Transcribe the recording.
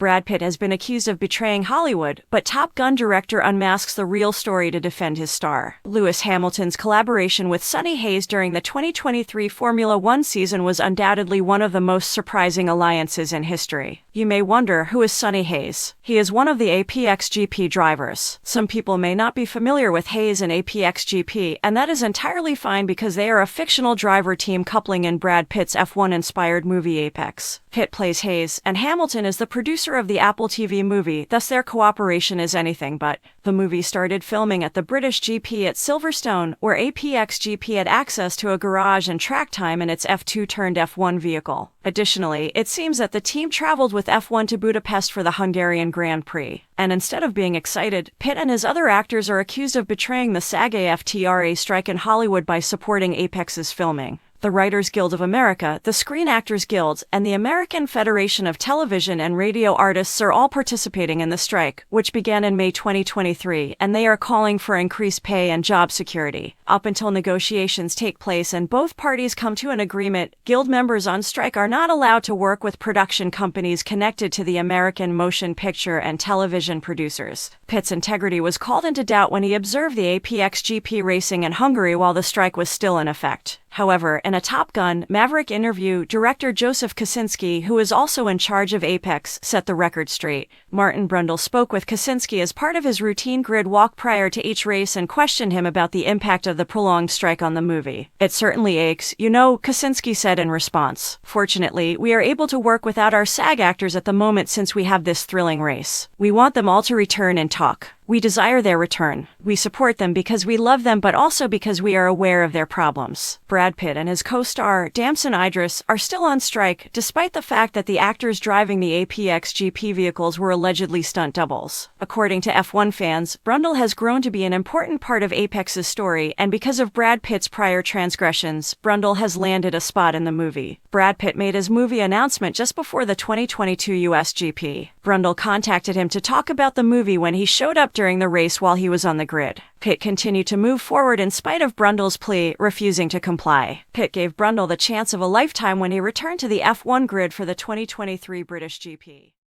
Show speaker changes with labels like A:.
A: Brad Pitt has been accused of betraying Hollywood, but Top Gun director unmasks the real story to defend his star. Lewis Hamilton's collaboration with Sonny Hayes during the 2023 Formula One season was undoubtedly one of the most surprising alliances in history. You may wonder, who is Sonny Hayes? He is one of the APXGP drivers. Some people may not be familiar with Hayes and APXGP, and that is entirely fine because they are a fictional driver team coupling in Brad Pitt's F1-inspired movie Apex. Pitt plays Hayes, and Hamilton is the producer of the Apple TV movie, thus their cooperation is anything but. The movie started filming at the British GP at Silverstone, where APXGP had access to a garage and track time in its F2-turned-F1 vehicle. Additionally, it seems that the team traveled with F1 to Budapest for the Hungarian Grand Prix. And instead of being excited, Pitt and his other actors are accused of betraying the SAG-AFTRA strike in Hollywood by supporting Apex's filming. The Writers Guild of America, the Screen Actors Guild, and the American Federation of Television and Radio Artists are all participating in the strike, which began in May 2023, and they are calling for increased pay and job security. Up until negotiations take place and both parties come to an agreement, Guild members on strike are not allowed to work with production companies connected to the American motion picture and television producers. Pitt's integrity was called into doubt when he observed the APXGP racing in Hungary while the strike was still in effect. However, in a Top Gun Maverick interview, director Joseph Kosinski, who is also in charge of Apex, set the record straight. Martin Brundle spoke with Kosinski as part of his routine grid walk prior to each race and questioned him about the impact of the prolonged strike on the movie. "It certainly aches, you know," Kosinski said in response. "Fortunately, we are able to work without our SAG actors at the moment since we have this thrilling race. We want them all to return and talk. We desire their return. We support them because we love them but also because we are aware of their problems." Brad Pitt and his co-star, Damson Idris, are still on strike, despite the fact that the actors driving the APXGP vehicles were allegedly stunt doubles. According to F1 fans, Brundle has grown to be an important part of Apex's story, and because of Brad Pitt's prior transgressions, Brundle has landed a spot in the movie. Brad Pitt made his movie announcement just before the 2022 US GP. Brundle contacted him to talk about the movie when he showed up during the race while he was on the grid. Pitt continued to move forward in spite of Brundle's plea, refusing to comply. Pitt gave Brundle the chance of a lifetime when he returned to the F1 grid for the 2023 British GP.